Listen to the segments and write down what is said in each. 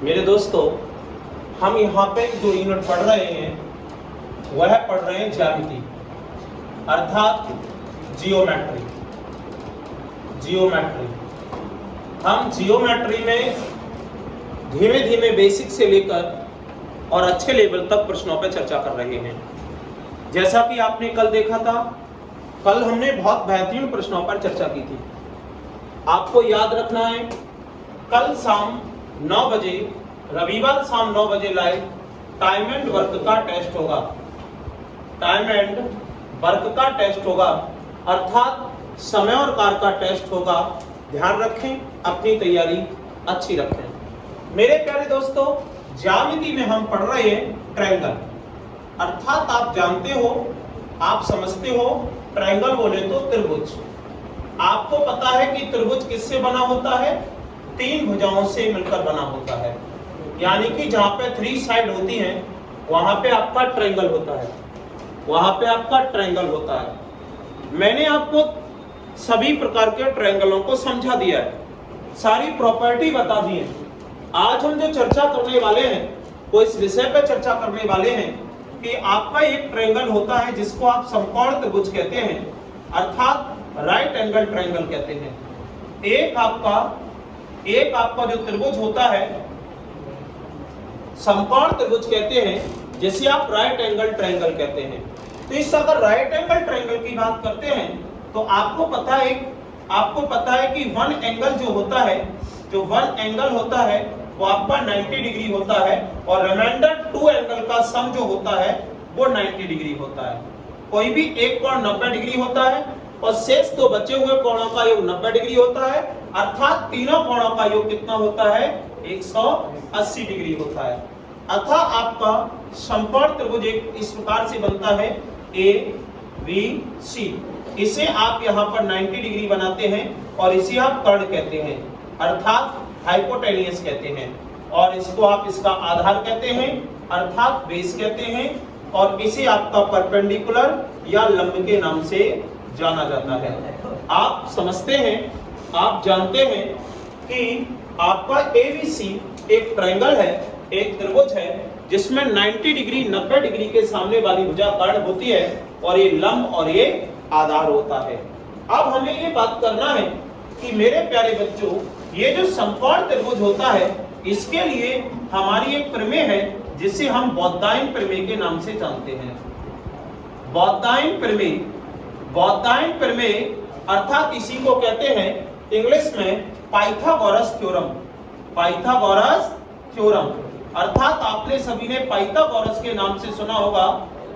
मेरे दोस्तों, हम यहाँ पे जो यूनिट पढ़ रहे हैं वह पढ़ रहे हैं ज्यामिति अर्थात जियोमेट्री। हम जियोमेट्री में धीमे धीमे बेसिक से लेकर और अच्छे लेवल तक प्रश्नों पर चर्चा कर रहे हैं। जैसा कि आपने कल देखा था, कल हमने बहुत बेहतरीन प्रश्नों पर चर्चा की थी। आपको याद रखना है, कल शाम 9 बजे, रविवार शाम 9 बजे लाइव टाइम एंड वर्क का टेस्ट होगा। टाइम एंड वर्क का टेस्ट होगा अर्थात समय और कार्य का टेस्ट होगा। ध्यान रखें, अपनी तैयारी अच्छी रखें। मेरे प्यारे दोस्तों, ज्यामिति में हम पढ़ रहे हैं ट्रायंगल अर्थात आप जानते हो, आप समझते हो, ट्रायंगल बोले तो त्रिभुज। आपको पता है कि त्रिभुज किससे बना होता है? 3 भुजाओं से मिलकर बना होता है। यानी कि जहां पे 3 साइड होती हैं वहां पे आपका ट्रायंगल होता है, वहां पे आपका ट्रायंगल होता है। मैंने आपको सभी प्रकार के ट्रायंगलों को समझा दिया है, सारी प्रॉपर्टी बता दी है। आज हम जो चर्चा करने वाले हैं वो इस विषय पर चर्चा करने वाले हैं कि आपका एक ट्रायंगल होता है जिसको आप समकोण त्रिभुज कहते हैं अर्थात राइट एंगल ट्रायंगल कहते हैं। एक आपका जो त्रिभुज होता है समकोण त्रिभुज कहते हैं, जिसे आप राइट एंगल ट्रायंगल कहते हैं। तो इस अगर राइट एंगल ट्रायंगल की बात करते हैं तो आपको पता है कि वन एंगल जो होता है, जो वन एंगल होता है वो आपका 90 डिग्री होता है और रिमाइंडर 2 एंगल का सम जो होता है वो 90 डिग्री होता है। कोई भी एक कोण 90 डिग्री होता है और शेष 2 बचे हुए कोणों का योग 90 डिग्री होता है अर्थात तीनों कोणों का योग कितना होता है? 180 डिग्री होता है। अतः आपका समकोण त्रिभुज इस प्रकार से बनता है ABC। इसे आप यहाँ पर 90 डिग्री बनाते हैं और इसे आप कर्ण कहते हैं अर्थात हाइपोटेनियस कहते हैं, और इसको आप इसका आधार कहते हैं अर्थात बेस कहते हैं, और इसे आपका परपेंडिकुलर या लंब के नाम से जाना जाता है। आप समझते हैं, आप जानते हैं कि आपका ABC एक ट्रायंगल है, एक त्रिभुज है जिसमें 90 डिग्री 90 डिग्री के सामने वाली भुजा कर्ण होती है और ये लंब और ये आधार होता है। अब हमें ये बात करना है कि मेरे प्यारे बच्चों, ये जो समकोण त्रिभुज होता है इसके लिए हमारी एक प्रमेय है जिसे हम बौद्धायन प्रमेय के नाम से जानते हैं। बौद्धायन प्रमेय अर्थात इसी को कहते हैं इंग्लिश में पाइथागोरस थ्योरम अर्थात आपने सभी ने पाइथागोरस के नाम से सुना होगा,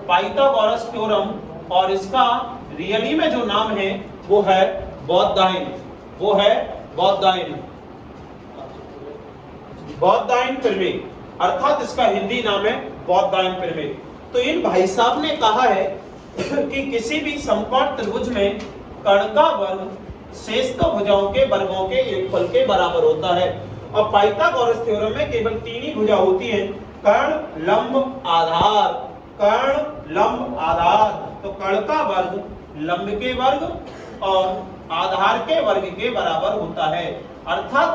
पाइथागोरस थ्योरम, और इसका रियली में जो नाम है वो है बौद्धायन प्रमेय अर्थात इसका हिंदी नाम है बौद्धायन प्रमेय। तो इन भाई साहब ने कहा है कि किसी भी समकोण त्रिभुज में कर्ण का वर्ग शेष 2 भुजाओं के वर्गों के योगफल के बराबर होता है। और पाइथागोरस थ्योरम में केवल 3 ही भुजा होती हैं, कर्ण लंब आधार। तो कर्ण का वर्ग लंब के वर्ग और आधार के वर्ग के बराबर होता है अर्थात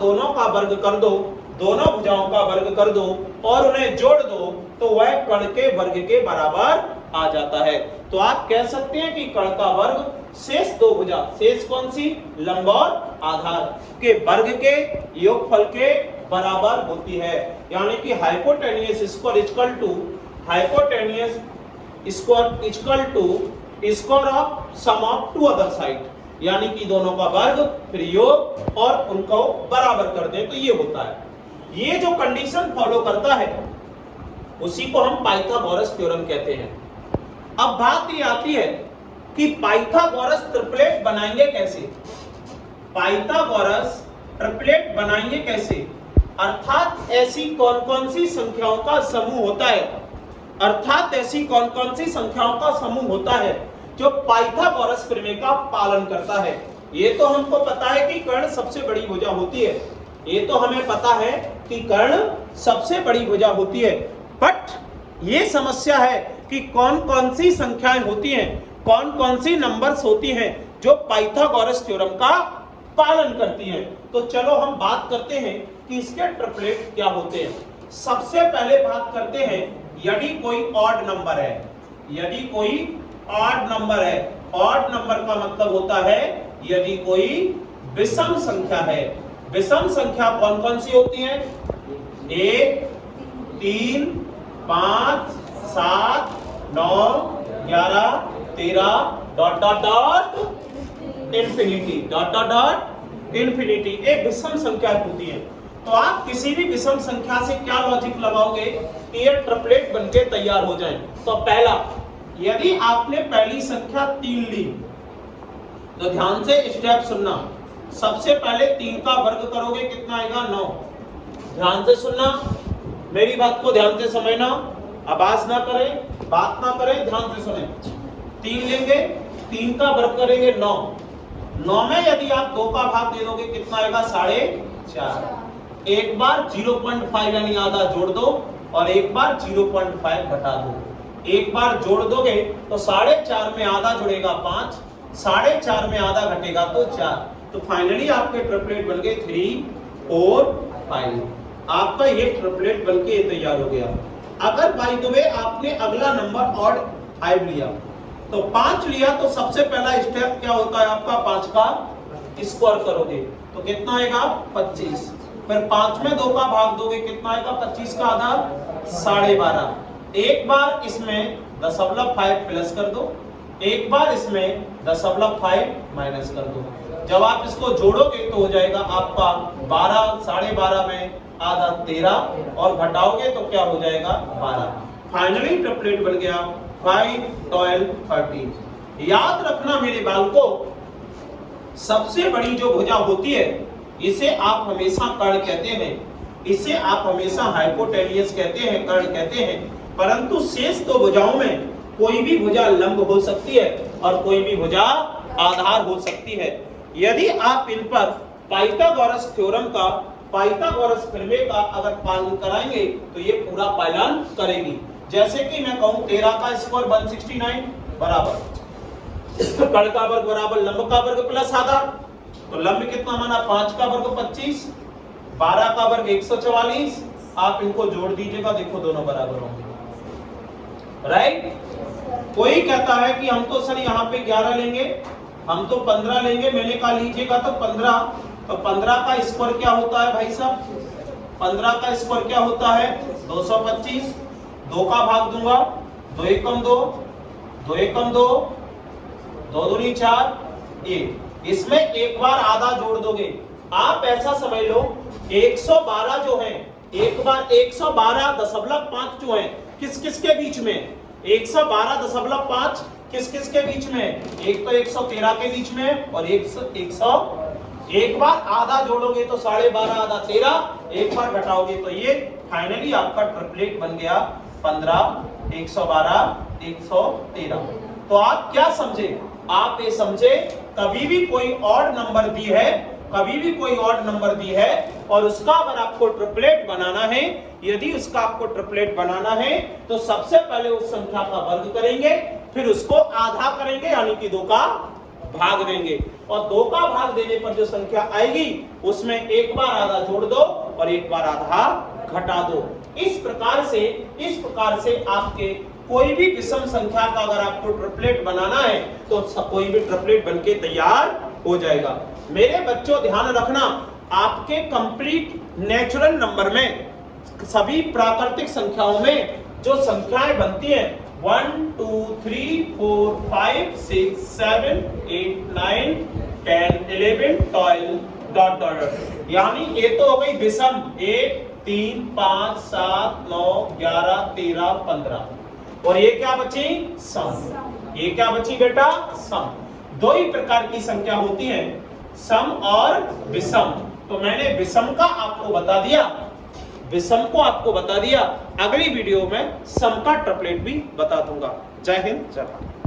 दोनों का वर्ग कर दो, दोनों भुजाओं का वर्ग कर दो और उन्हें जोड़ दो तो वह कर्ण के वर्ग के बराबर आ जाता है। तो आप कह सकते हैं कि कर्ण का वर्ग शेष 2 भुजा, शेष कौन सी? लंब और आधार के वर्ग के योगफल के बराबर होती है। यानी कि hypotenuse square equal to square of sum of 2 other side, यानी कि दोनों का वर्ग फिर योग और उनको बराबर कर दें तो ये होता है। ये जो कंडीशन फॉलो करता है उसी को हम पाइथागोरस थ्योरम कहते हैं। अब बात ये आती है कि पाइथागोरस ट्रिपलेट बनाएंगे कैसे? अर्थात ऐसी कौन-कौन सी संख्याओं का समूह होता है जो पाइथागोरस प्रमेय का पालन करता है। ये तो हमको पता है कि कर्ण सबसे बड़ी भुजा होती है, ये तो हमें पता है कि कर्ण सबसे बड़ी भुजा होती है, बट ये समस्या है कि कौन-कौन सी संख्याएं होती हैं, कौन-कौन सी नंबर्स होती हैं जो पाइथागोरस थ्योरम का पालन करती हैं। तो चलो हम बात करते हैं कि इसके ट्रिपलेट क्या होते हैं। सबसे पहले बात करते हैं यदि कोई ऑड नंबर है, यदि कोई ऑड नंबर है। ऑड नंबर का मतलब होता है यदि कोई विषम संख्या है। विषम संख्या कौन कौन सी होती है? 1, 3, 5, 7, 9, 11, 13 dot dot dot infinity, dot dot dot infinity. एक विषम संख्या होती है। तो आप किसी भी विषम संख्या से क्या लॉजिक लगाओगे कि ये ट्रिपलेट बनके तैयार हो जाए। तो पहला, यदि आपने पहली संख्या 3 ली तो ध्यान से स्टेप सुनना। सबसे पहले 3 का वर्ग करोगे कितना आएगा? 9। ध्यान से सुनना, मेरी बात को ध्यान से समझना, आवाज ना करें, बात ना करें, ध्यान से सुने। 3 लेंगे, 3 का वर्ग करेंगे 9। 9 में यदि आप 2 का भाग दे दोगे कितना आएगा? 4.5। एक बार 0.5 यानी आधा जोड़ दो और एक बार 0.5 घटा दो। एक बार जोड़ दोगे तो 4.5 में आधा जुड़ेगा 5, 4.5 में आधा घटेगा तो 4। तो फाइनली आपके ट्रिपलेट बन गए 3, 4, 5। आपका ये ट्रिपलेट बनके तैयार हो गया। अगर बाय द वे आपने अगला नंबर ऑड 5 लिया तो 5 लिया तो सबसे पहला स्टेप क्या होता है आपका? 5 का स्क्वायर करोगे तो कितना आएगा? 25। फिर 5 में 2 का भाग दोगे कितना आएगा? 25 का आधा 12.5। एक बार इसमें 0.5 प्लस कर दो, एक बार इसमें 0.5 माइनस कर दो। जब आप इसको जोड़ोगे तो हो जाएगा आपका 12, 12.5 में आधा 13 और घटाओगे तो क्या हो जाएगा? 12। फाइनली ट्रिपलेट बन गया 5, 12, 13। याद रखना मेरे बालकों, सबसे बड़ी जो भुजा होती है इसे आप हमेशा कर्ण कहते हैं, इसे आप हमेशा हाइपोटेनियस कहते हैं, कर्ण कहते हैं। परंतु शेष 2 भुजाओं में कोई भी भुजा लंब हो सकती है और कोई भी भुजा आधार हो सकती है। यदि आप इन पर पाइथागोरस थ्योरम का, पाइथागोरस प्रमेय का अगर पालन कराएंगे तो ये पूरा पालन करेगी। जैसे कि मैं कहूं 13 का स्क्वायर 169 बराबर कर्ण का वर्ग बराबर लंब का वर्ग प्लस आधा। तो लंब कितना माना? 5 का वर्ग 25, 12 का वर्ग 144। आप इनको जोड़ दीजिएगा, देखो दोनों बराबर होंगे, राइट। कोई कहता है कि हम तो सर यहाँ पे 11 लेंगे, हम तो 15 लेंगे। मैंने कहा लीजिएगा तो 15। तो 15 का स्क्वायर क्या होता है भाई साहब? 15 का स्क्वायर क्या होता है? 225। 2 का भाग दूंगा, 2 एकम 2, 2 एकम 2, 2 दूनी 4, 1। इसमें एक बार आधा जोड़ दोगे। आप ऐसा समझ लो 112 जो है, एक बार 112.5 जो है किस किस के बीच में? 112.5 किस किस के बीच में? एक तो 113 के बीच में और 100। एक बार आधा जोड़ोगे तो 12.5 आधा 13, एक बार घटाओगे तो ये फाइनली आपका ट्रिपलेट बन गया 15, 112, 113। तो आप क्या समझे? आप ये समझे कभी भी कोई ऑड नंबर दी है, कभी भी कोई ऑड नंबर दी है और उसका अगर आपको ट्रिपलेट बनाना है, यदि उसका आपको ट्रिपलेट बनाना है तो सबसे पहले उस संख्या का वर्ग करेंगे, फिर उसको आधा करेंगे यानी कि 2 का भाग देंगे और 2 का भाग देने पर जो संख्या आएगी उसमें एक बार आधा जोड़ दो और एक बार आधा घटा दो। इस प्रकार से आपके कोई भी विषम संख्या का अगर आपको ट्रिपलेट बनाना है तो कोई भी ट्रिपलेट बनके तैयार हो जाएगा। मेरे बच्चों ध्यान रखना, आपके कंप्लीट नेचुरल नंबर में सभी प्राकृतिक संख्याओं में जो संख्याएं बनती हैं 1, 2, 3, 4, 5, 6, 7, 8, 9, 10, 11, 12 डॉट डॉट, यानी ये तो हो गई विषम 1, 3, 5, 7, 9, 11, 13, 15 और ये क्या बची? सम। ये क्या बची बेटा? सम। 2 ही प्रकार की संख्या होती है, सम और विषम। तो मैंने विषम का आपको बता दिया, विषम को आपको बता दिया। अगली वीडियो में सम का ट्रिपलेट भी बता दूंगा। जय हिंद, जय भारत।